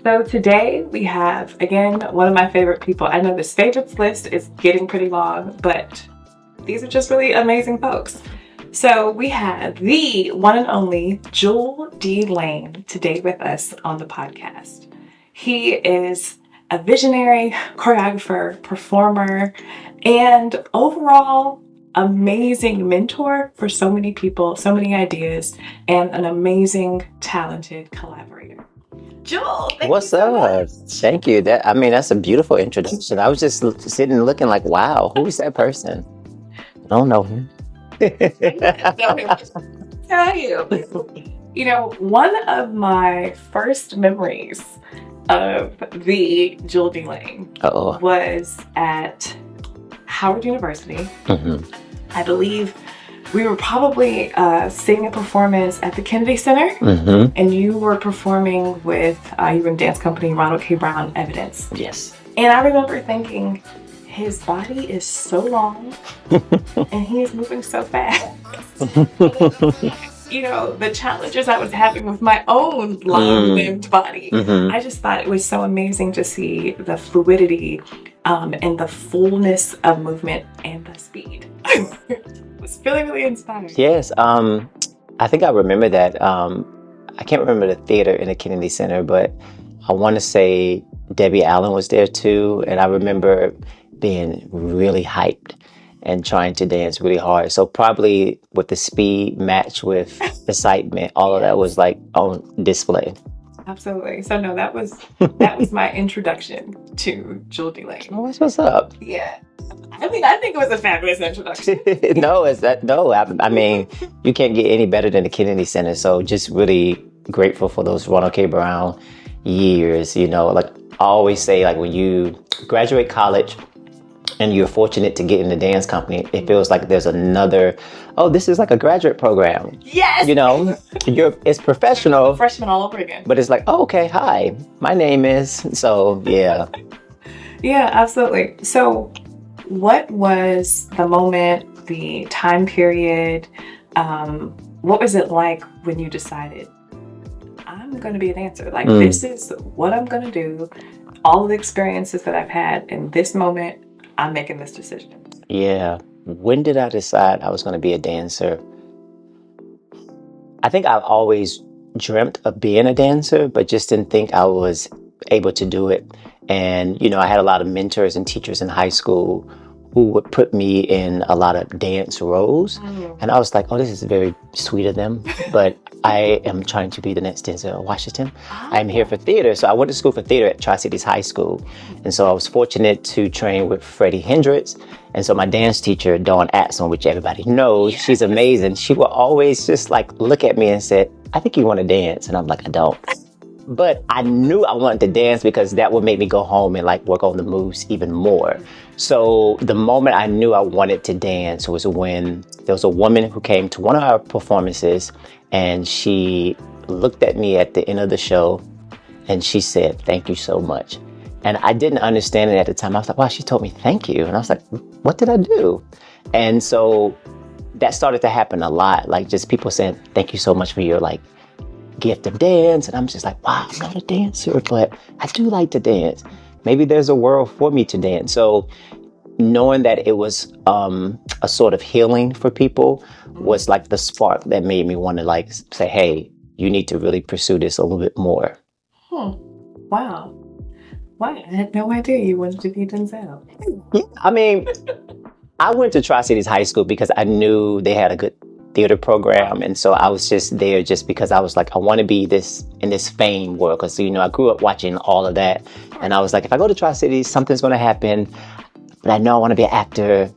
So today we have, again, one of my favorite people. I know this favorites list is getting pretty long, but these are just really amazing folks. So we have the one and only Juel D today with us on the podcast. He is a visionary, choreographer, performer, and overall amazing mentor for so many people, so many ideas, and an amazing, talented collaborator. Juel, thank What's you so up? much. Thank you. That's a beautiful introduction. I was just sitting looking like, wow, who's that person? I don't know him. No, tell you. One of my first memories of the Juel D Uh-oh. was at Howard University. hmm I believe we were probably seeing a performance at the Kennedy Center, hmm and you were performing with you were in dance company Ronald K. Brown Evidence. Yes. And I remember thinking, his body is so long and he is moving so fast. The challenges I was having with my own long-lived body. hmm I just thought it was so amazing to see the fluidity and the fullness of movement and the speed. It was really, really inspiring. Yes. I think I remember that. I can't remember the theater in the Kennedy Center, but I want to say Debbie Allen was there too. And I remember being really hyped and trying to dance really hard. So probably with the speed matched with excitement, all of that was like on display. Absolutely. So no, that was my introduction to Juel D. Oh, that's what's up. Yeah. I mean, I think it was a fabulous introduction. I mean, you can't get any better than the Kennedy Center. So just really grateful for those Ronald K. Brown years. Like I always say, like when you graduate college and you're fortunate to get in the dance company, it feels like there's another, oh, this is like a graduate program. Yes. It's professional. Freshman all over again. But it's like, oh, okay, hi, my name is, so yeah. Yeah, absolutely. So what was the moment, the time period? What was it like when you decided, I'm going to be a dancer? Like, this is what I'm going to do. All of the experiences that I've had in this moment, I'm making this decision. Yeah. When did I decide I was going to be a dancer? I think I've always dreamt of being a dancer, but just didn't think I was able to do it. And, I had a lot of mentors and teachers in high school who would put me in a lot of dance roles. And I was like, oh, this is very sweet of them, but I am trying to be the next Denzel Washington. I'm here for theater. So I went to school for theater at Tri-Cities High School. And so I was fortunate to train with Freddie Hendricks. And so my dance teacher, Dawn Atson, which everybody knows, she's amazing. She would always just like look at me and say, I think you want to dance. And I'm like, I don't. But I knew I wanted to dance because that would make me go home and like work on the moves even more. So the moment I knew I wanted to dance was when there was a woman who came to one of our performances and she looked at me at the end of the show and she said, thank you so much. And I didn't understand it at the time. I was like, wow, she told me thank you. And I was like, what did I do? And so that started to happen a lot. Like just people saying, thank you so much for your like gift of dance. And I'm just like, wow, I'm not a dancer, but I do like to dance. Maybe there's a world for me to dance. So knowing that it was a sort of healing for people was like the spark that made me want to like say, hey, you need to really pursue this a little bit more. Wow. I had no idea you wanted to be Denzel. Yeah, I mean, I went to Tri-Cities High School because I knew they had a good theater program. And so I was just there just because I was like, I want to be in this fame world. Because, I grew up watching all of that. And I was like, if I go to Tri-Cities, something's going to happen. But I know I want to be an actor,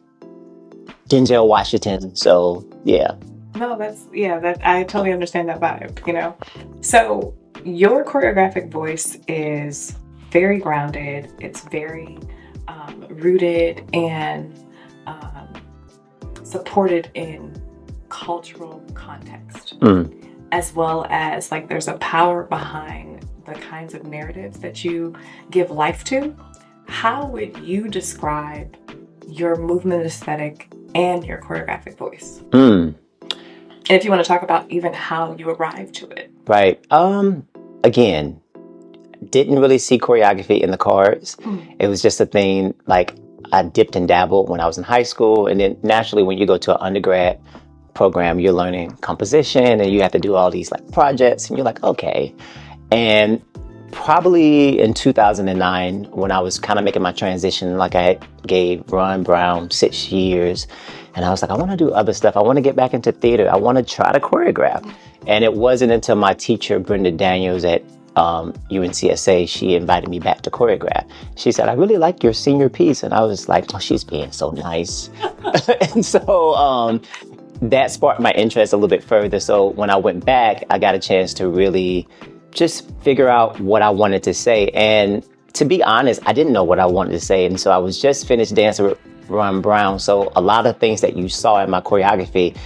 Denzel Washington. So, yeah. No, that I totally understand that vibe, So your choreographic voice is very grounded. It's very rooted and supported in cultural context, as well as like there's a power behind the kinds of narratives that you give life to. How would you describe your movement aesthetic and your choreographic voice? And if you want to talk about even how you arrived to it. Right. Again, didn't really see choreography in the cards. It was just a thing, like I dipped and dabbled when I was in high school. And then naturally, when you go to an undergrad program, you're learning composition and you have to do all these like projects and you're like, okay. And probably in 2009, when I was kind of making my transition, like I gave Ron Brown 6 years, and I was like, I want to do other stuff. I want to get back into theater. I want to try to choreograph. And it wasn't until my teacher, Brenda Daniels at UNCSA, she invited me back to choreograph. She said, I really like your senior piece. And I was like, oh, she's being so nice. And so that sparked my interest a little bit further. So when I went back, I got a chance to really just figure out what I wanted to say. And to be honest, I didn't know what I wanted to say. And so I was just finished dancing with Ron Brown. So a lot of things that you saw in my choreography,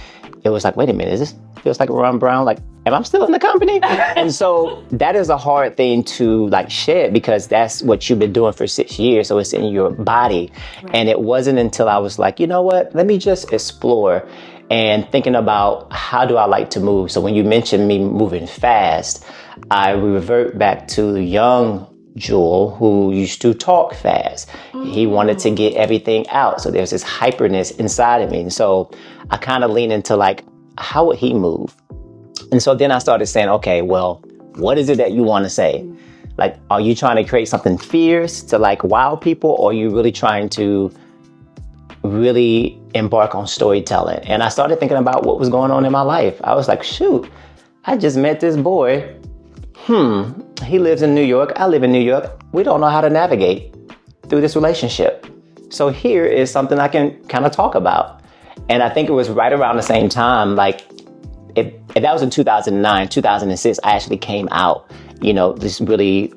it was like, wait a minute, is this feels like Ron Brown? Like, am I still in the company? And so that is a hard thing to like shed because that's what you've been doing for 6 years. So it's in your body. Right. And it wasn't until I was like, you know what, let me just explore and thinking about how do I like to move. So when you mentioned me moving fast, I revert back to young Juel, who used to talk fast. He wanted to get everything out. So there's this hyperness inside of me. And so I kind of lean into like, how would he move? And so then I started saying, okay, well, what is it that you want to say? Like, are you trying to create something fierce to like wow people? Or are you really trying to really embark on storytelling? And I started thinking about what was going on in my life. I was like, shoot, I just met this boy. He lives in New York. I live in New York. We don't know how to navigate through this relationship. So here is something I can kind of talk about. And I think it was right around the same time, like if that was in 2009, 2006, I actually came out, you know, just really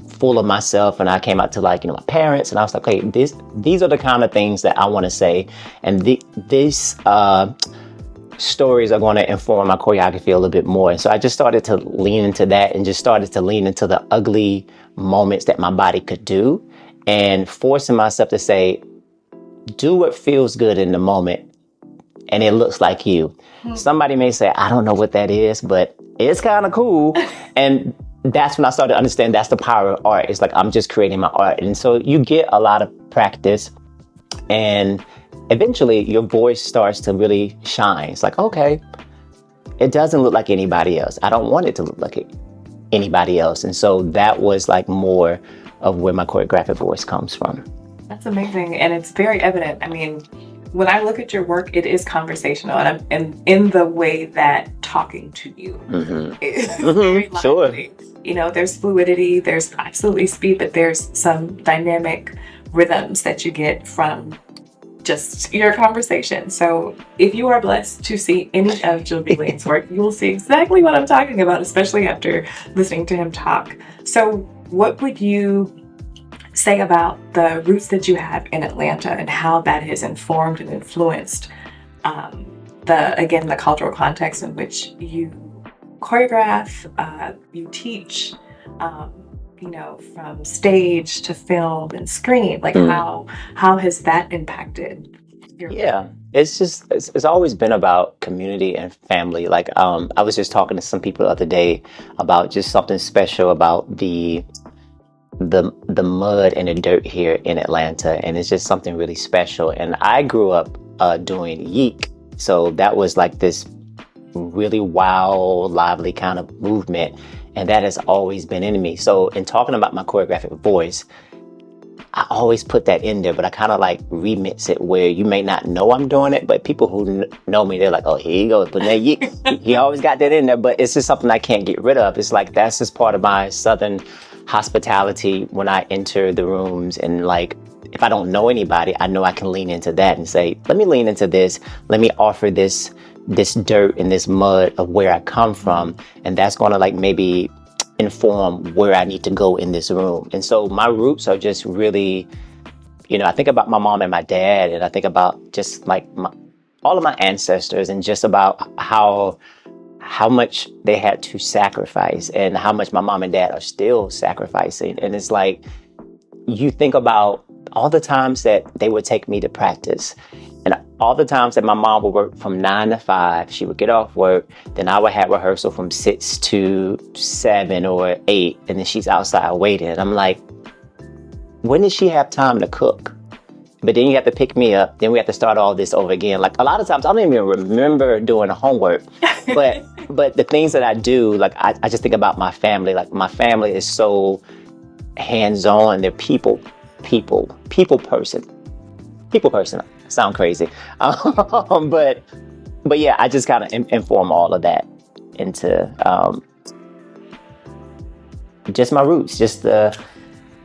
full of myself. And I came out to like, you know, my parents and I was like, hey, these are the kind of things that I want to say. And these stories are going to inform my choreography a little bit more. And so I just started to lean into that and just started to lean into the ugly moments that my body could do and forcing myself to say, do what feels good in the moment. And it looks like you. Somebody may say, I don't know what that is, but it's kind of cool. And that's when I started to understand that's the power of art. It's like, I'm just creating my art. And so you get a lot of practice and eventually your voice starts to really shine. It's like, okay, it doesn't look like anybody else. I don't want it to look like anybody else. And so that was like more of where my choreographic voice comes from. That's amazing. And it's very evident. I mean, when I look at your work, it is conversational and in the way that talking to you is very lively. Sure. You know, there's fluidity, there's absolutely speed, but there's some dynamic rhythms that you get from just your conversation. So if you are blessed to see any of Juel D. Lane's work, you will see exactly what I'm talking about, especially after listening to him talk. So what would you say about the roots that you have in Atlanta and how that has informed and influenced the cultural context in which you choreograph, you teach, you know, from stage to film and screen? Like how has that impacted your work? It's always been about community and family. Like I was just talking to some people the other day about just something special about the mud and the dirt here in Atlanta, and it's just something really special. And I grew up doing yeek, so that was like this really wild, lively kind of movement, and that has always been in me. So in talking about my choreographic voice, I always put that in there, but I kind of like remix it where you may not know I'm doing it, but people who know me, they're like, oh, here you go, putting that yeek. He always got that in there, but it's just something I can't get rid of. It's like that's just part of my Southern hospitality when I enter the rooms. And like, if I don't know anybody, I know I can lean into that and say, let me lean into this. Let me offer this dirt and this mud of where I come from. And that's going to like maybe inform where I need to go in this room. And so my roots are just really, you know, I think about my mom and my dad, and I think about just like all of my ancestors, and just about how much they had to sacrifice and how much my mom and dad are still sacrificing. And it's like, you think about all the times that they would take me to practice And all the times that my mom would work from 9 to 5, she would get off work. Then I would have rehearsal from 6 to 7 or 8. And then she's outside waiting. And I'm like, when does she have time to cook? But then you have to pick me up. Then we have to start all this over again. Like a lot of times I don't even remember doing the homework. But the things that I do, like I just think about my family. Like my family is so hands-on. They're people person. People person. Sound crazy. But yeah, I just kind of inform all of that into just my roots, just the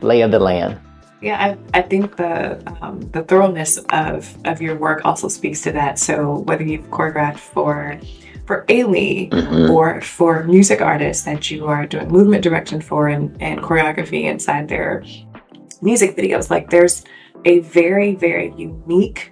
lay of the land. Yeah, I think the thoroughness of your work also speaks to that. So whether you've choreographed for Ailey or for music artists that you are doing movement direction for and choreography inside their music videos, like there's a very, very unique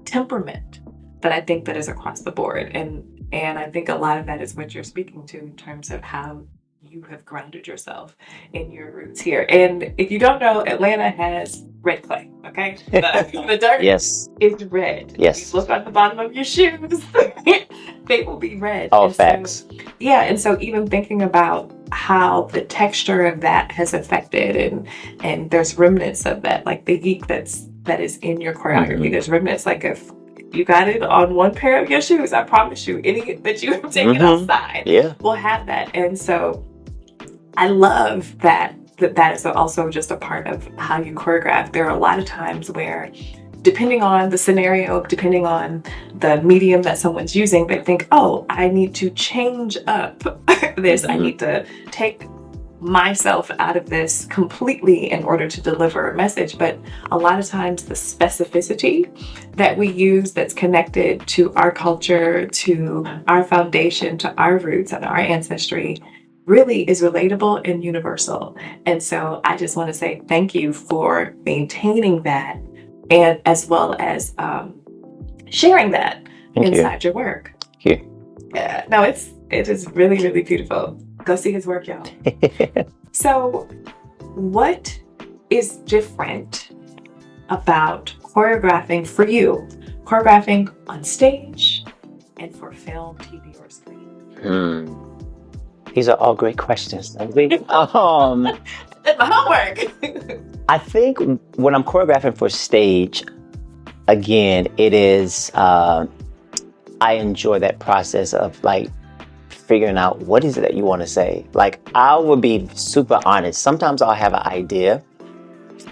temperament that I think that is across the board. And I think a lot of that is what you're speaking to in terms of how you have grounded yourself in your roots here. And if you don't know, Atlanta has red clay, okay? The dirt Yes. is red. Yes. If you look at the bottom of your shoes, they will be red. All facts. So, yeah, and so even thinking about how the texture of that has affected and there's remnants of that, like the geek that is in your choreography. There's remnants, like if you got it on one pair of your shoes, I promise you, any that you have taken outside will have that. And so I love that is also just a part of how you choreograph. There are a lot of times where, depending on the scenario, depending on the medium that someone's using, they think, oh, I need to change up this. I need to take myself out of this completely in order to deliver a message. But a lot of times the specificity that we use that's connected to our culture, to our foundation, to our roots and our ancestry really is relatable and universal. And so I just want to say thank you for maintaining that, and as well as sharing that inside your work. Thank you. Yeah, no, it is really, really beautiful. Go see his work, y'all. So what is different about choreographing for you, choreographing on stage and for film, TV, or screen? These are all great questions. That's my homework. I think when I'm choreographing for stage, again, it is, I enjoy that process of like figuring out what is it that you want to say. Like I will be super honest. Sometimes I'll have an idea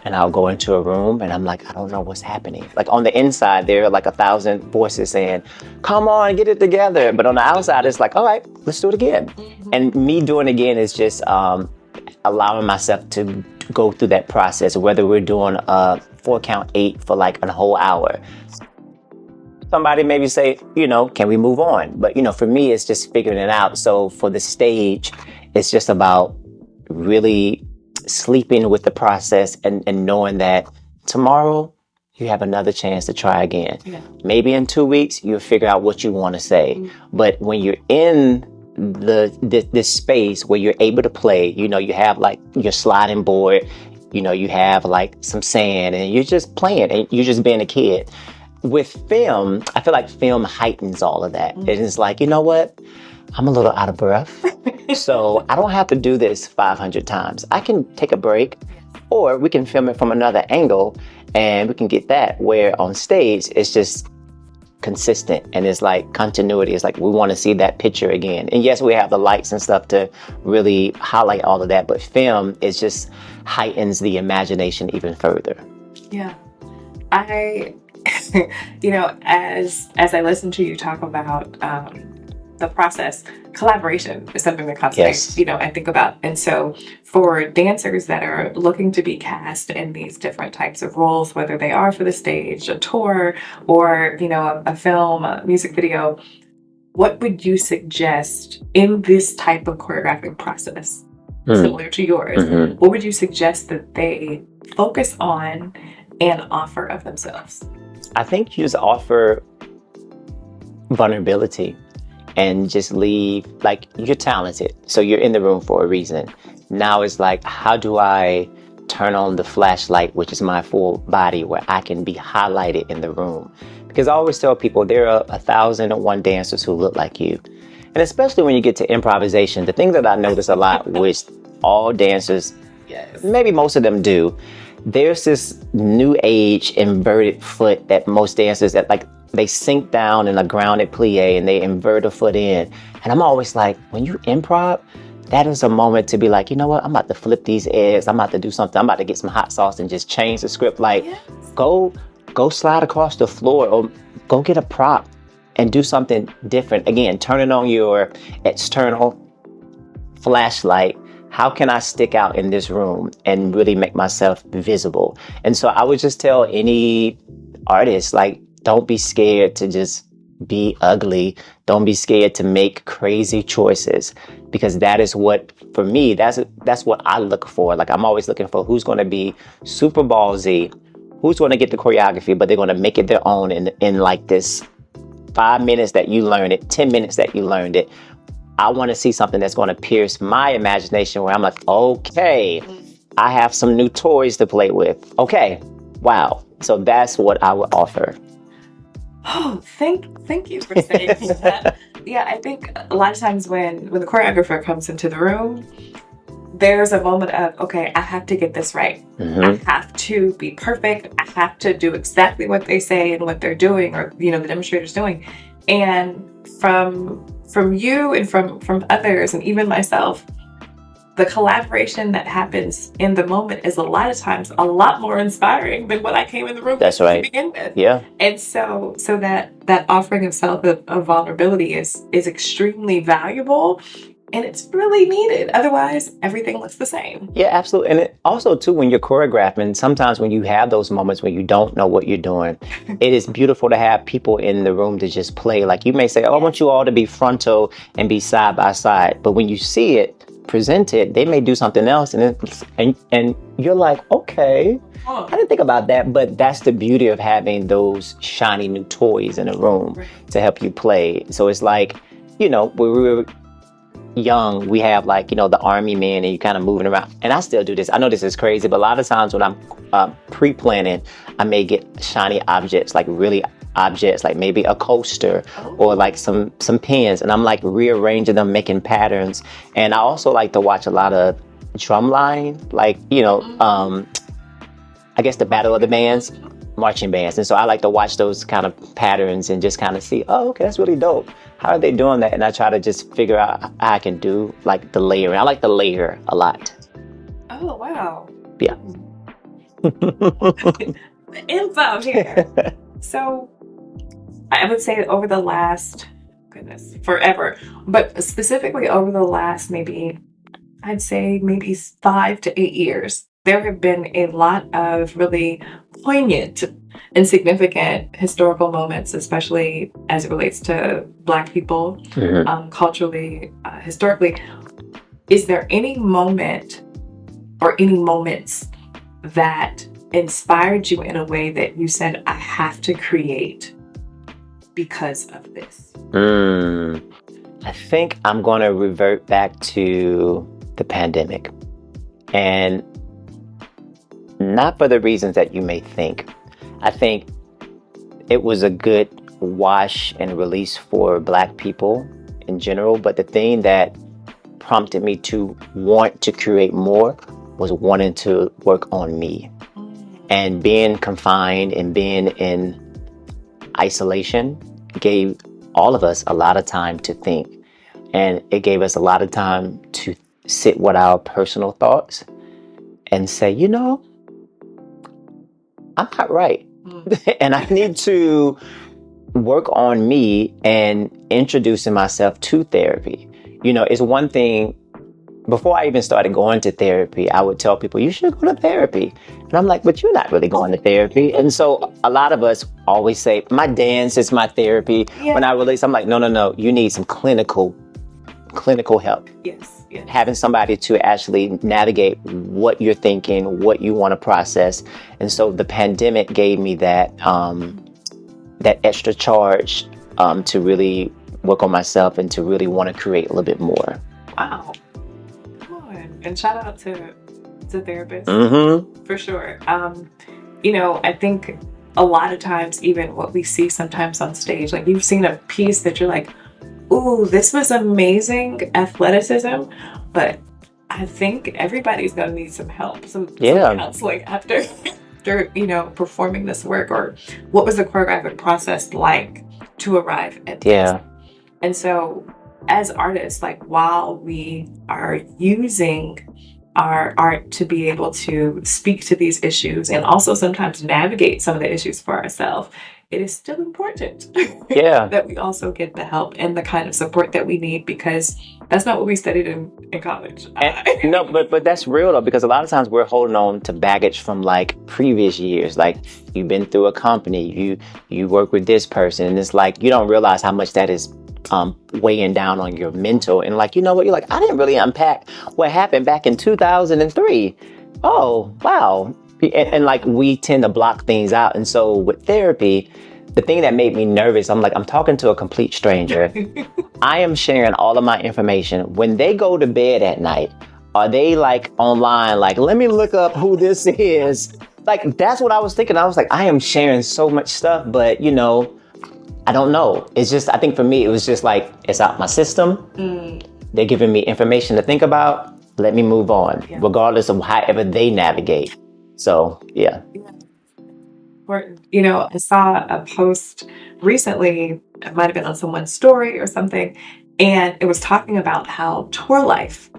and I'll go into a room and I'm like, I don't know what's happening. Like on the inside, there are like 1,000 voices saying, come on, get it together. But on the outside, it's like, all right, let's do it again. And me doing it again is just allowing myself to go through that process, whether we're doing a 4-count-8 for like a whole hour. Somebody maybe say, can we move on? But, for me, it's just figuring it out. So for the stage, it's just about really sleeping with the process and knowing that tomorrow you have another chance to try again. Yeah. Maybe in 2 weeks, you'll figure out what you want to say. But when you're in this space where you're able to play, you have like your sliding board, you have like some sand and you're just playing and you're just being a kid. With film, I feel like film heightens all of that. It is like, you know what? I'm a little out of breath. So I don't have to do this 500 times. I can take a break, or we can film it from another angle and we can get that. Where on stage, it's just consistent and it's like continuity. It's like we want to see that picture again. And yes, we have the lights and stuff to really highlight all of that, but film is just heightens the imagination even further. Yeah. As I listen to you talk about the process, collaboration is something that constantly, I think about. And so for dancers that are looking to be cast in these different types of roles, whether they are for the stage, a tour, or, a film, a music video, what would you suggest in this type of choreographic process, similar to yours? What would you suggest that they focus on and offer of themselves? I think you just offer vulnerability and just leave, like, you're talented, so you're in the room for a reason. Now it's like, how do I turn on the flashlight, which is my full body, where I can be highlighted in the room. Because I always tell people there are 1,001 dancers who look like you. And especially when you get to improvisation, the thing that I notice a lot, which all dancers, Yes. maybe most of them do, there's this new age inverted foot that most dancers that like they sink down in a grounded plie and they invert a foot in. And I'm always like, when you improv, that is a moment to be like, you know what? I'm about to flip these eggs. I'm about to do something. I'm about to get some hot sauce and just change the script. Like, Yes. go slide across the floor or go get a prop and do something different. Again, turning on your external flashlight. How can I stick out in this room and really make myself visible? And so I would just tell any artist, like, don't be scared to just be ugly. Don't be scared to make crazy choices, because that is what, for me, that's what I look for. Like, I'm always looking for who's going to be super ballsy, who's going to get the choreography, but they're going to make it their own in like this 5 minutes that you learn it, 10 minutes that you learned it. I want to see something that's going to pierce my imagination where I'm like, okay, I have some new toys to play with. Okay, wow. So that's what I would offer. Oh, thank you for saying that. Yeah, I think a lot of times when the choreographer comes into the room, there's a moment of, okay, I have to get this right. I have to be perfect. I have to do exactly what they say and what they're doing, or the demonstrator's doing. And from you and from others and even myself, the collaboration that happens in the moment is a lot of times a lot more inspiring than what I came in the room That's with right. to begin with. Yeah. And so that offering of self of vulnerability is extremely valuable, and it's really needed. Otherwise, everything looks the same. Yeah, absolutely. And it also, too, when you're choreographing, sometimes when you have those moments when you don't know what you're doing, it is beautiful to have people in the room to just play. Like, you may say, oh, I want you all to be frontal and be side by side. But when you see it presented, they may do something else. And you're like, okay, I didn't think about that. But that's the beauty of having those shiny new toys in a room to help you play. So it's like, when we were young, we have like, the army man and you kind of moving around. And I still do this. I know this is crazy, but a lot of times when I'm pre-planning, I may get shiny objects, like really objects, like maybe a coaster or like some pens. And I'm like rearranging them, making patterns. And I also like to watch a lot of drumline, like, I guess the Battle of the Bands, marching bands. And so I like to watch those kind of patterns and just kind of see, oh, okay, that's really dope. How are they doing that? And I try to just figure out how I can do like the layering. I like the layer a lot. Oh, wow. Yeah. Info here. So I would say over the last, forever, but specifically over the last I'd say maybe 5 to 8 years, there have been a lot of really poignant and significant historical moments, especially as it relates to Black people, culturally, historically. Is there any moment or any moments that inspired you in a way that you said, I have to create because of this? I think I'm going to revert back to the pandemic. And not for the reasons that you may think. I think it was a good wash and release for Black people in general. But the thing that prompted me to want to create more was wanting to work on me. And being confined and being in isolation gave all of us a lot of time to think. And it gave us a lot of time to sit with our personal thoughts and say, I'm not right. And I need to work on me and introducing myself to therapy. It's one thing, before I even started going to therapy, I would tell people, you should go to therapy. And I'm like, but you're not really going to therapy. And so a lot of us always say, my dance is my therapy. Yeah. When I release, I'm like, no, you need some clinical help. Yes. Having somebody to actually navigate what you're thinking, what you want to process. And so the pandemic gave me that extra charge to really work on myself and to really want to create a little bit more. Wow. Come on. And shout out to It's a therapist, Mm-hmm. for sure. You know, I think a lot of times, even what we see sometimes on stage, like you've seen a piece that you're like, ooh, this was amazing athleticism, but I think everybody's gonna need some help, some Yeah. counseling after you know, performing this work, or what was the choreographic process like to arrive at this? Yeah. And so as artists, like while we are using our art to be able to speak to these issues and also sometimes navigate some of the issues for ourselves, it is still important Yeah. that we also get the help and the kind of support that we need, because that's not what we studied in college. No, but that's real though, because a lot of times we're holding on to baggage from like previous years. Like you've been through a company, you work with this person, and it's like you don't realize how much that is weighing down on your mental. And like, you know what, you're like, I didn't really unpack what happened back in 2003. Oh wow. And like we tend to block things out. And so with therapy, the thing that made me nervous, I'm talking to a complete stranger. I am sharing all of my information. When they go to bed at night, are they like online, like, let me look up who this is? Like, that's what I was thinking. I was like, I am sharing so much stuff, but you know, I don't know. It's just, I think for me, it was just like, it's out my system. They're giving me information to think about. Let me move on, regardless of however they navigate. So, yeah. You know, I saw a post recently, it might have been on someone's story or something, and it was talking about how tour life,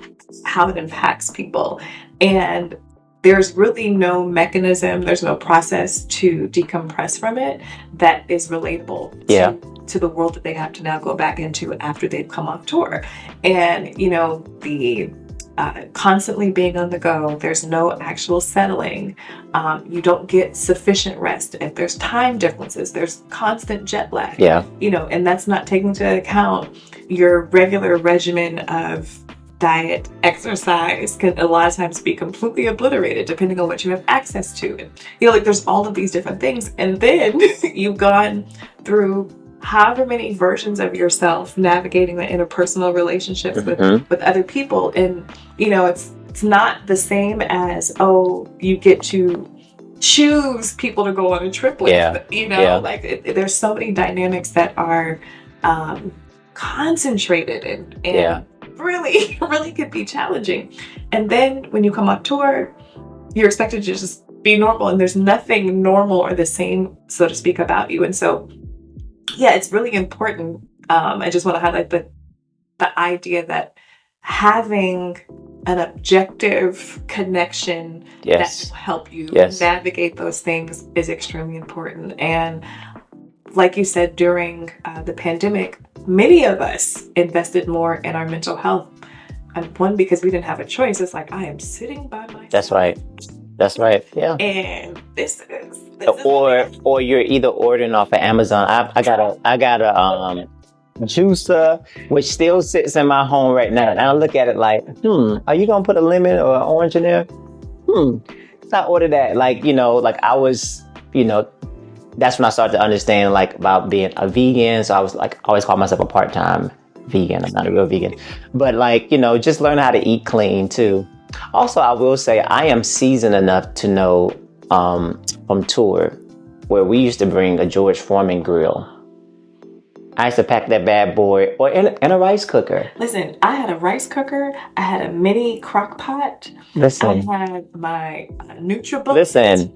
how it impacts people. And there's really no mechanism, there's no process to decompress from it that is relatable to the world that they have to now go back into after they've come off tour. And, you know, the constantly being on the go, there's no actual settling. You don't get sufficient rest. If there's time differences, there's constant jet lag. Yeah. You know, and that's not taking into account your regular regimen of diet, exercise can a lot of times be completely obliterated depending on what you have access to. And, you know, like there's all of these different things. And then you've gone through however many versions of yourself navigating the interpersonal relationships with other people. And, you know, it's not the same as, oh, you get to choose people to go on a trip with, you know, like there's so many dynamics that are concentrated and really, really could be challenging. And then when you come on tour, you're expected to just be normal, and there's nothing normal or the same, so to speak, about you. And so, yeah, it's really important. I just want to highlight the idea that having an objective connection that will help you navigate those things is extremely important. And like you said, during the pandemic, many of us invested more in our mental health. And one, because we didn't have a choice. It's like, I am sitting by myself. That's right. That's right. Yeah. And this is or you're either ordering off of Amazon. I got a juicer which still sits in my home right now, and I look at it like, are you gonna put a lemon or an orange in there? I ordered that. Like, you know, like I was, you know, that's when I started to understand like about being a vegan. So I was like, I always call myself a part-time vegan. I'm not a real vegan, but like, you know, just learn how to eat clean too. Also, I will say I am seasoned enough to know from tour where we used to bring a George Foreman grill. I used to pack that bad boy, or in a rice cooker. Listen, I had a rice cooker. I had a mini crock pot. Listen. I had my NutriBullet. Listen.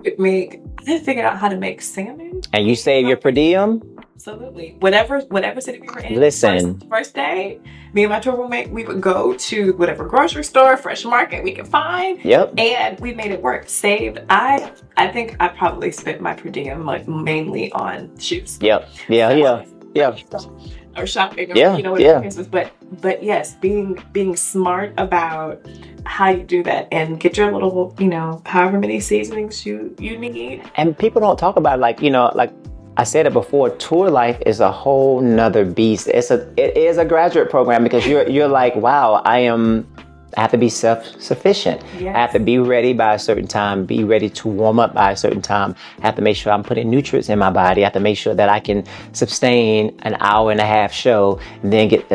I had figured out how to make salmon. And you save your per diem? Absolutely. Whatever city we were in. Listen. First day, me and my tour roommate, we would go to whatever grocery store, fresh market we could find. Yep. And we made it work. Saved. I think I probably spent my per diem like mainly on shoes. Yep. Yeah. Or shopping, or you know, whatever the case was. But yes, being smart about how you do that and get your little, you know, however many seasonings you need. And people don't talk about, like, you know, like I said it before, tour life is a whole nother beast. It is a graduate program, because you're like, wow, I have to be self-sufficient. Yes. I have to be ready by a certain time, be ready to warm up by a certain time. I have to make sure I'm putting nutrients in my body. I have to make sure that I can sustain an hour and a half show and then get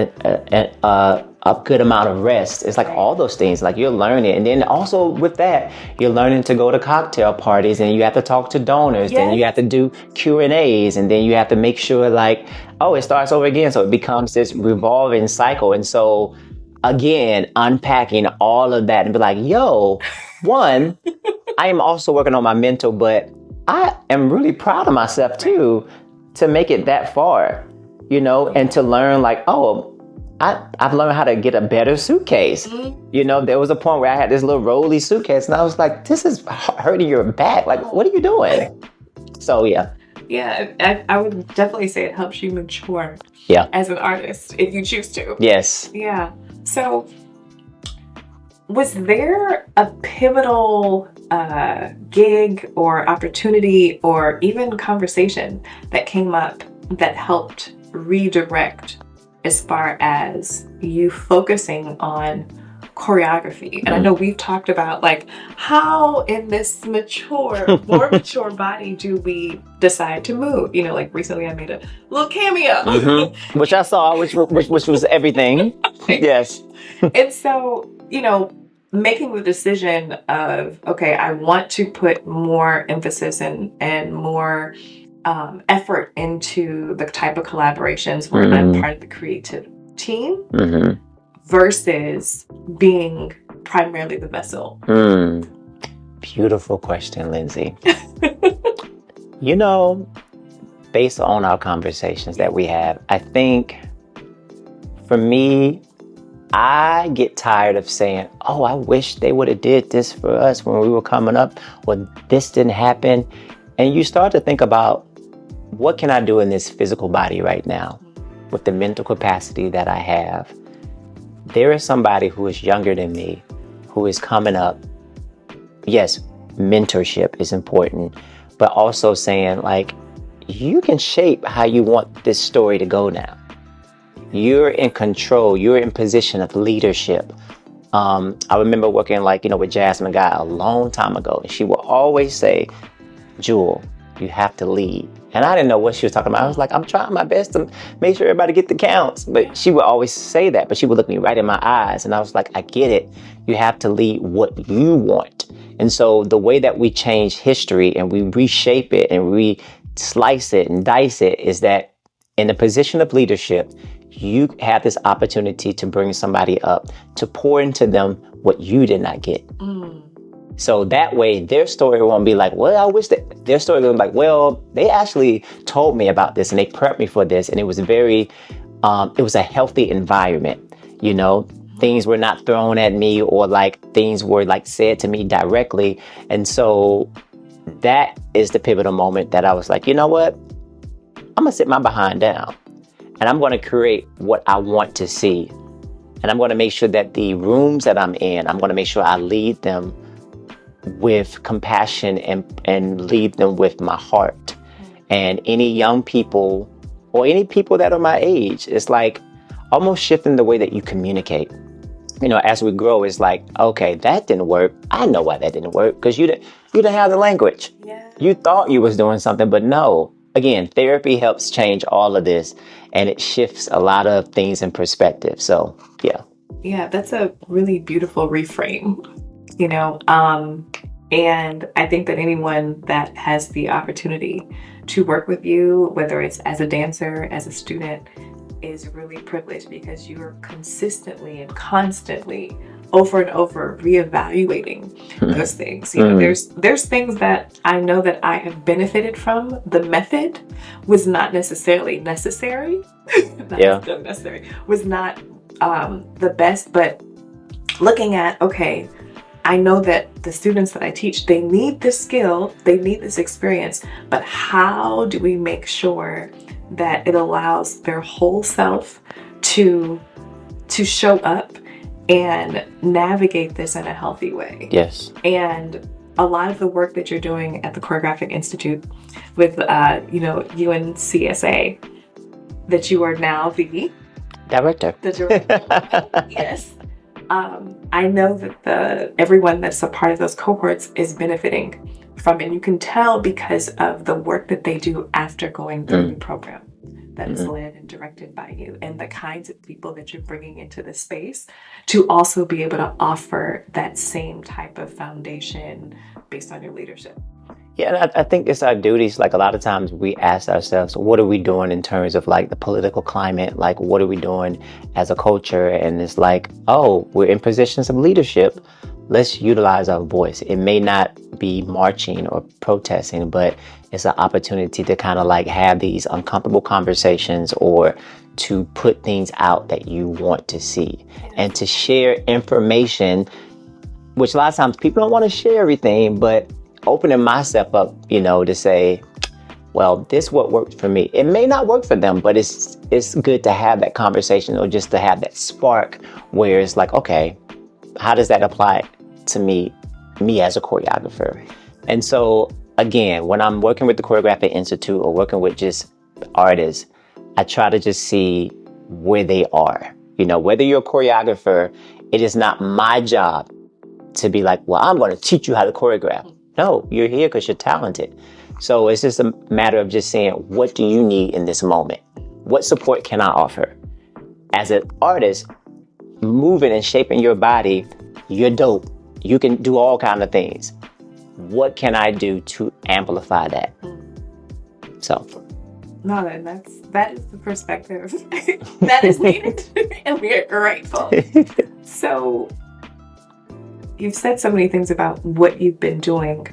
a good amount of rest. It's like all those things, like you're learning. And then also with that, you're learning to go to cocktail parties, and you have to talk to donors. Yes. Then you have to do Q&As, and then you have to make sure like, oh, it starts over again. So it becomes this revolving cycle. And so again, unpacking all of that and be like, yo, one, I am also working on my mental, but I am really proud of myself too, to make it that far, you know, and to learn like, oh, I've learned how to get a better suitcase. You know, there was a point where I had this little rolly suitcase, and I was like, this is hurting your back. Like, what are you doing? So, yeah. Yeah, I would definitely say it helps you mature as an artist if you choose to. Yes. Yeah. So, was there a pivotal gig or opportunity or even conversation that came up that helped redirect as far as you focusing on choreography? And I know we've talked about like how in this more mature body do we decide to move? You know, like recently I made a little cameo, which I saw, which was everything. Yes. And so, you know, making the decision of, okay, I want to put more emphasis and more effort into the type of collaborations where I'm part of the creative team versus being primarily the vessel. Beautiful question, Lindsay. You know, based on our conversations that we have, I think for me, I get tired of saying, oh, I wish they would have did this for us when we were coming up, or this didn't happen. And you start to think about, what can I do in this physical body right now with the mental capacity that I have? There is somebody who is younger than me who is coming up. Yes, mentorship is important, but also saying like, you can shape how you want this story to go now. You're in control. You're in position of leadership. I remember working with Jasmine Guy a long time ago, and she would always say, Juel, you have to lead. And I didn't know what she was talking about. I was like, I'm trying my best to make sure everybody get the counts. But she would always say that, but she would look me right in my eyes. And I was like, I get it. You have to lead what you want. And so the way that we change history and we reshape it and we slice it and dice it is that in the position of leadership, you have this opportunity to bring somebody up, to pour into them what you did not get. So that way their story won't be like, well, I wish that. Their story will be like, well, they actually told me about this and they prepped me for this. And it was it was a healthy environment. You know, things were not thrown at me or like things were like said to me directly. And so that is the pivotal moment that I was like, you know what? I'm going to sit my behind down and I'm going to create what I want to see. And I'm going to make sure that the rooms that I'm in, I'm going to make sure I lead them with compassion and lead them with my heart. And any young people or any people that are my age, it's like almost shifting the way that you communicate. You know, as we grow, it's like, okay, that didn't work. I know why that didn't work, because you didn't have the language. Yeah. You thought you was doing something, but no. Again, therapy helps change all of this, and it shifts a lot of things in perspective. So, yeah. Yeah, that's a really beautiful reframe, you know. And I think that anyone that has the opportunity to work with you, whether it's as a dancer, as a student, is really privileged, because you are consistently and constantly over and over reevaluating those things. You know, there's things that I know that I have benefited from. The method was not necessarily necessary. Was not the best, but looking at, okay, I know that the students that I teach, they need this skill, they need this experience, but how do we make sure that it allows their whole self to show up and navigate this in a healthy way? Yes. And a lot of the work that you're doing at the Choreographic Institute with, UNCSA, that you are now the director. Yes. I know that everyone that's a part of those cohorts is benefiting from it. You can tell because of the work that they do after going through the program. that is led and directed by you, and the kinds of people that you're bringing into the space to also be able to offer that same type of foundation based on your leadership. Yeah, and I think it's our duties. Like a lot of times we ask ourselves, what are we doing in terms of like the political climate? Like, what are we doing as a culture? And it's like, oh, we're in positions of leadership. Let's utilize our voice. It may not be marching or protesting, but it's an opportunity to kind of like have these uncomfortable conversations or to put things out that you want to see and to share information, which a lot of times people don't want to share everything, but opening myself up, to say, well, this what worked for me. It may not work for them, but it's good to have that conversation or just to have that spark where it's like, okay, how does that apply to me as a choreographer? And so again, when I'm working with the Choreography Institute or working with just artists, I try to just see where they are. Whether you're a choreographer, it is not my job to be like, well, I'm going to teach you how to choreograph. No, you're here because you're talented. So it's just a matter of just saying, what do you need in this moment? What support can I offer? As an artist, moving and shaping your body, you're dope. You can do all kinds of things. What can I do to amplify that? So. No, that is the perspective that is needed, and we are grateful. So, you've said so many things about what you've been doing.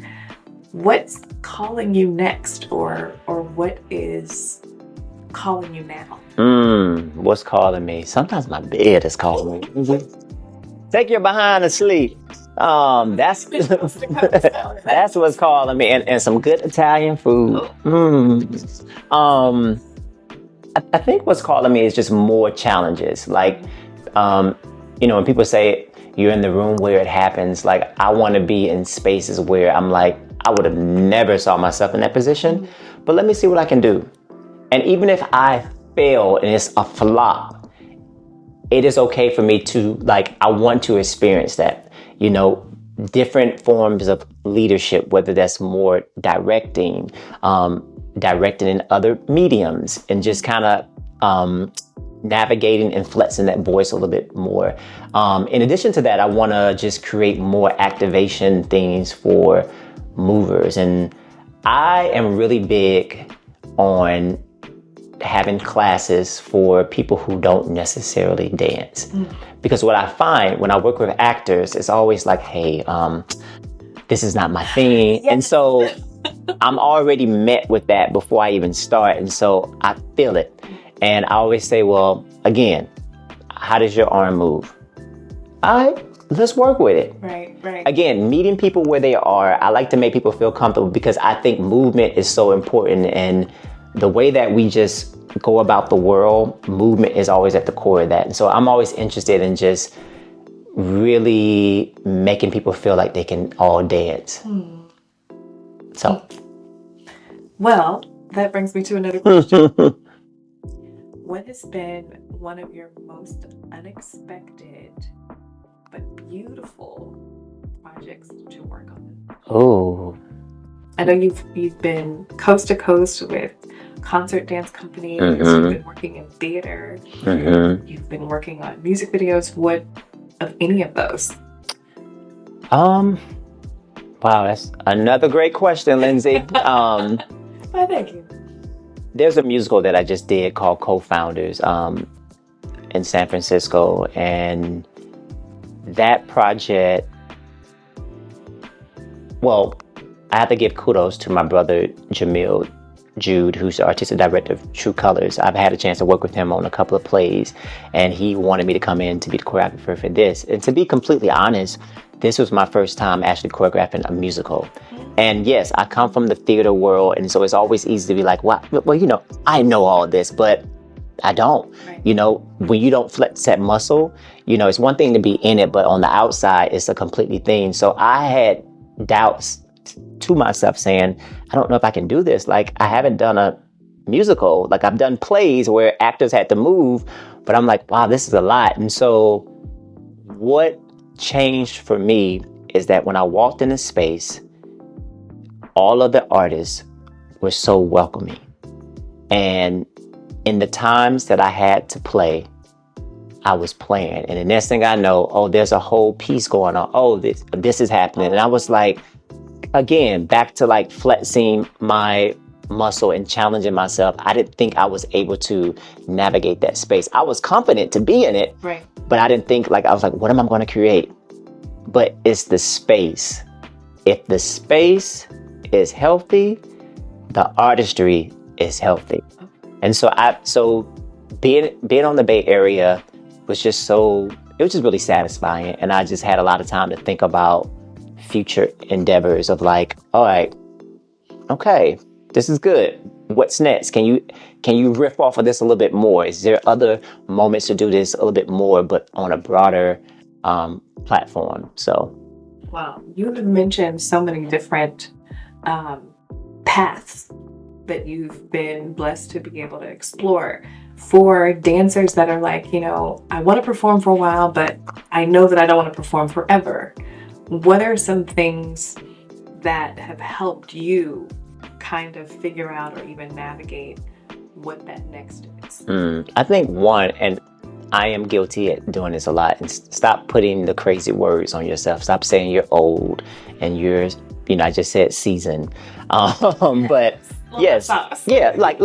What's calling you next, or what is calling you now? What's calling me? Sometimes my bed is calling me. Take your behind to sleep. That's that's what's calling me, and some good Italian food. I think what's calling me is just more challenges. Like, when people say you're in the room where it happens, like I want to be in spaces where I'm like, I would have never saw myself in that position, but let me see what I can do. And even if I fail and it's a flop, it is okay for me to, like, I want to experience that, different forms of leadership, whether that's more directing in other mediums, and just kind of navigating and flexing that voice a little bit more. In addition to that, I want to just create more activation things for movers. And I am really big on having classes for people who don't necessarily dance. Because what I find when I work with actors, it's always like, hey, this is not my thing. Yes. And so I'm already met with that before I even start. And so I feel it. And I always say, well, again, how does your arm move? Let's work with it. Right. Again, meeting people where they are. I like to make people feel comfortable because I think movement is so important. And the way that we just go about the world, movement is always at the core of that. And so I'm always interested in just really making people feel like they can all dance. So. Well, that brings me to another question. What has been one of your most unexpected but beautiful projects to work on? Oh. I know you've been coast to coast with concert dance companies. You've been working in theater. You've been working on music videos. What of any of those? Wow, that's another great question, Lindsay. Why, thank you. There's a musical that I just did called Co-Founders in San Francisco, and that project, well, I have to give kudos to my brother Jude, who's the artistic director of True Colors. I've had a chance to work with him on a couple of plays, and he wanted me to come in to be the choreographer for this. And to be completely honest, this was my first time actually choreographing a musical. And yes, I come from the theater world, and so it's always easy to be like, well, I know all this, but I don't. Right. When you don't flex that muscle, it's one thing to be in it, but on the outside, it's a completely thing. So I had doubts to myself saying, I don't know if I can do this. Like, I haven't done a musical. Like, I've done plays where actors had to move, but I'm like, wow, this is a lot. And so what changed for me is that when I walked in a space, all of the artists were so welcoming. And in the times that I had to play, I was playing. And the next thing I know, oh, there's a whole piece going on. Oh, this is happening. And I was like, again, back to like flexing my muscle and challenging myself. I didn't think I was able to navigate that space. I was confident to be in it, right. But I didn't think, like, I was like, what am I going to create? But it's the space. If the space is healthy, the artistry is healthy. And so being on the Bay Area was just it was just really satisfying. And I just had a lot of time to think about future endeavors of like, all right, okay, this is good. What's next? Can you riff off of this a little bit more? Is there other moments to do this a little bit more, but on a broader platform? So, wow, you have mentioned so many different paths that you've been blessed to be able to explore. For dancers that are like, I want to perform for a while, but I know that I don't want to perform forever. What are some things that have helped you kind of figure out or even navigate what that next is? I think one, and I am guilty at doing this a lot, and stop putting the crazy words on yourself. Stop saying you're old and you're, I just said seasoned. But yes, yeah, like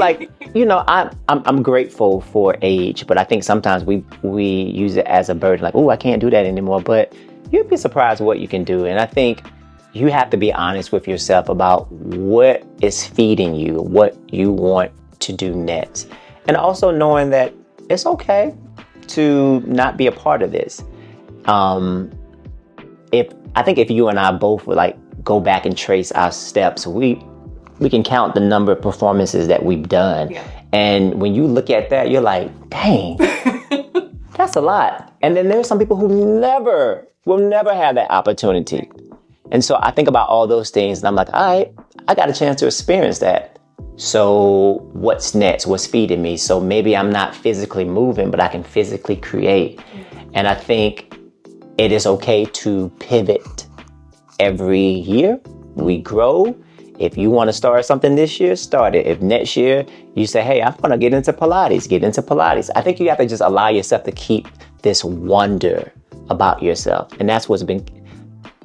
I'm grateful for age, but I think sometimes we use it as a burden, like, oh, I can't do that anymore. But you'd be surprised what you can do. And I think you have to be honest with yourself about what is feeding you, what you want to do next. And also knowing that it's okay to not be a part of this. If you and I both would like go back and trace our steps, we can count the number of performances that we've done. Yeah. And when you look at that, you're like, dang, that's a lot. And then there's some people who will never have that opportunity. And so I think about all those things and I'm like, all right, I got a chance to experience that. So what's next? What's feeding me? So maybe I'm not physically moving, but I can physically create. And I think it is okay to pivot every year. We grow. If you want to start something this year, start it. If next year you say, hey, I'm going to get into Pilates. I think you have to just allow yourself to keep this wonder about yourself. And that's what's been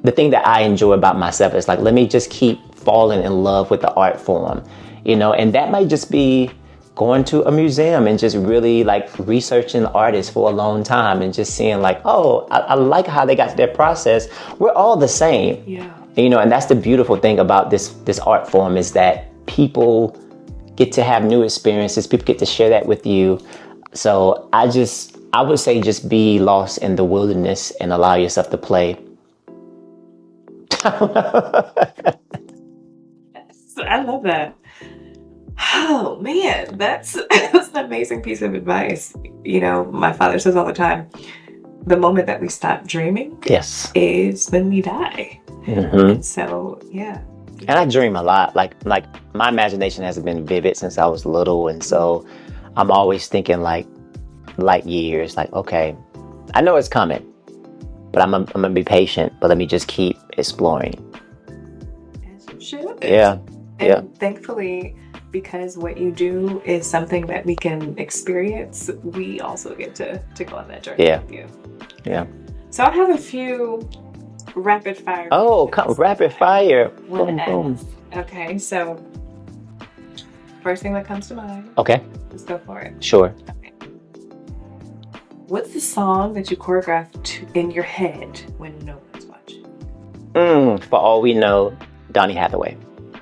the thing that I enjoy about myself is like, let me just keep falling in love with the art form, and that might just be going to a museum and just really like researching artists for a long time and just seeing like, oh, I like how they got to their process. We're all the same. Yeah. And that's the beautiful thing about this art form is that people get to have new experiences. People get to share that with you. So I would say just be lost in the wilderness and allow yourself to play. Yes, I love that. Oh man, that's an amazing piece of advice. My father says all the time, the moment that we stop dreaming, yes, is when we die. Mm-hmm. And so, yeah. And I dream a lot. Like my imagination has been vivid since I was little, and so I'm always thinking like years. Like, okay, I know it's coming, but I'm gonna be patient. But let me just keep exploring. As you should. Yeah. And thankfully, because what you do is something that we can experience, we also get to go on that journey with you. Yeah. So I have a few rapid fire. Oh, rapid fire. Boom, boom. Okay, so first thing that comes to mind. Okay. Let's go for it. Sure. Okay. What's the song that you choreographed in your head when no one's watching? For all we know, Donny Hathaway.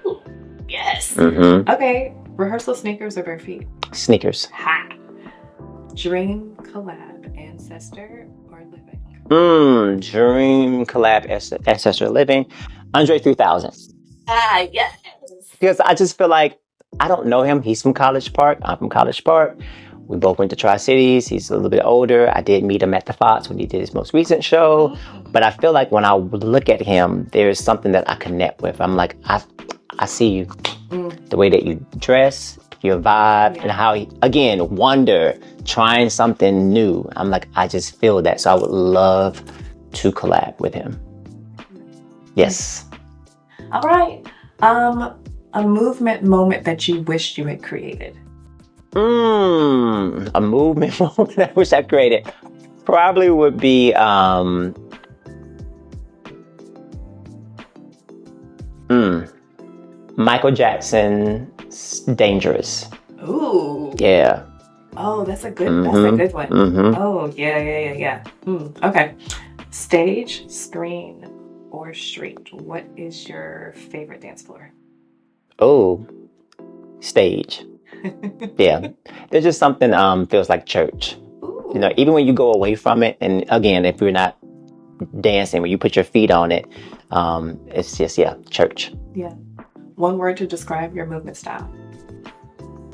Ooh, yes. Mm-hmm. Okay. Rehearsal sneakers or bare feet? Sneakers. Ha. Dream collab, ancestor or living? Dream collab, ancestor living. Andre 3000. Ah, yes. Because I just feel like I don't know him. He's from College Park. I'm from College Park. We both went to Tri-Cities. He's a little bit older. I did meet him at the Fox when he did his most recent show. But I feel like when I look at him, there's something that I connect with. I'm like, I see you. The way that you dress, your vibe, and how he, again, wonder, trying something new. I'm like, I just feel that. So I would love to collab with him. Yes. All right. A movement moment that you wished you had created. A movement moment I wish I created probably would be Michael Jackson's Dangerous. Ooh. Yeah. Oh, that's a good. That's a Mm-hmm. good one. Mm-hmm. Oh, yeah. Okay. Stage, screen, or street? What is your favorite dance floor? Oh, stage. Yeah. There's just something feels like church. You know, Ooh. even when you go away from it, and again, if you're not dancing, when you put your feet on it, it's just church. Yeah. One word to describe your movement style.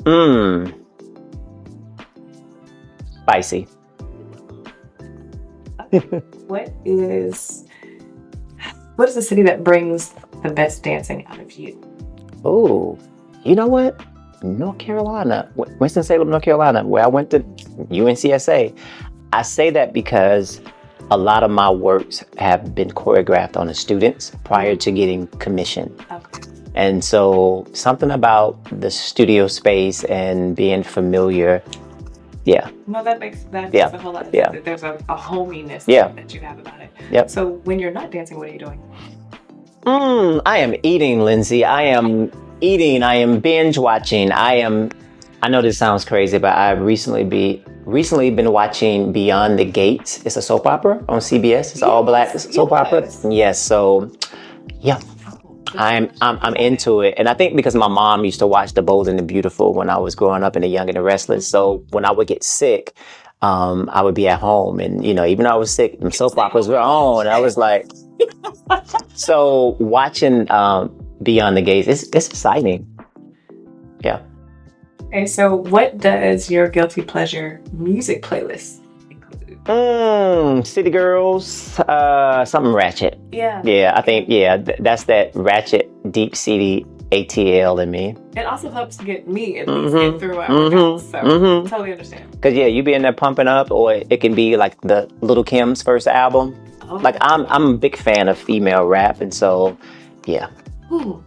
Mmm, spicy. What is what is the city that brings the best dancing out of you? Oh, you know what? North Carolina, Winston-Salem, North Carolina, where I went to UNCSA. I say that because a lot of my works have been choreographed on the students prior to getting commissioned. Okay. And so something about the studio space and being familiar. Yeah. No, that makes Yeah. a whole lot of Yeah. sense. There's a hominess Yeah. that you have about it. Yep. So when you're not dancing, what are you doing? I am eating, Lindsay. I am eating. I am binge watching. I know this sounds crazy, but I've recently been watching Beyond the Gates. It's a soap opera on CBS. It's an all black soap opera. Yes. So yeah. I'm into it. And I think because my mom used to watch The Bold and the Beautiful when I was growing up, and The Young and the Restless. So when I would get sick, I would be at home, and even though I was sick, the soap operas were on. I was like, so watching Beyond the Gates, it's exciting. Yeah. Okay, so what does your guilty pleasure music playlist include? City Girls, something ratchet. Yeah. Yeah, I think that's that ratchet, deep city ATL in me. It also helps get me at least get through our workouts, so totally understand. Cause you be in there pumping up, or it can be like the Little Kim's first album. Oh. Like I'm a big fan of female rap, and so yeah. Ooh.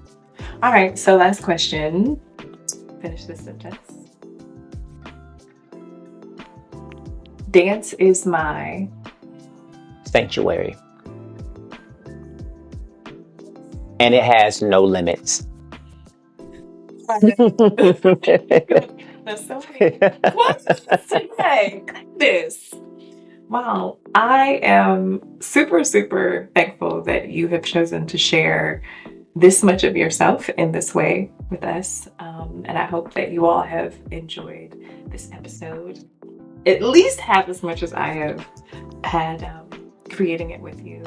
All right, so last question. Finish this sentence. Dance is my sanctuary, and it has no limits. There's so many questions today. Goodness. Wow, I am super, super thankful that you have chosen to share this much of yourself in this way with us. And I hope that you all have enjoyed this episode at least half as much as I have had creating it with you.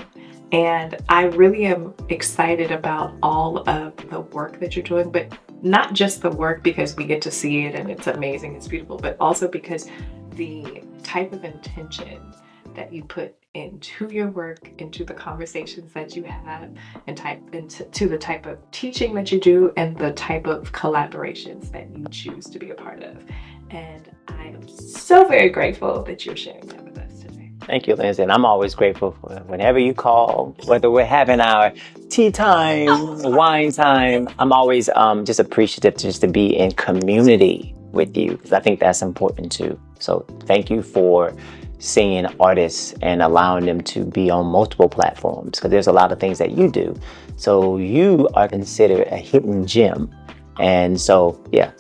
And I really am excited about all of the work that you're doing, but not just the work because we get to see it and it's amazing, it's beautiful, but also because the type of intention that you put into your work, into the conversations that you have, and into the type of teaching that you do, and the type of collaborations that you choose to be a part of. And I am so very grateful that you're sharing that with us today. Thank you, Lindsay. And I'm always grateful for whenever you call, whether we're having our tea time, wine time. I'm always just appreciative just to be in community with you, because I think that's important too. So thank you for seeing artists and allowing them to be on multiple platforms, because there's a lot of things that you do. So you are considered a hidden gem. And so, yeah.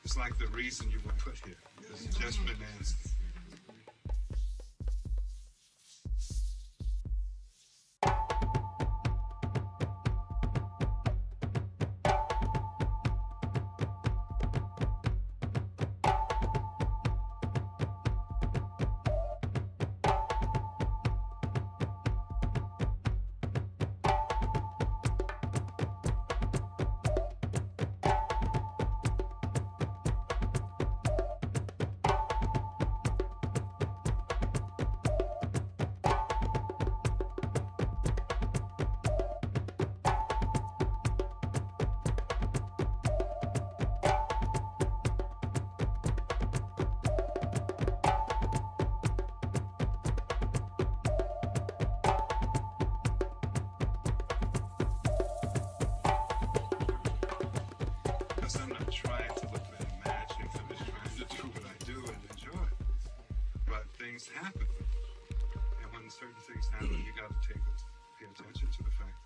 It's like the reason you were put here. It's judgment and things happen. And when certain things happen, you got to pay attention to the fact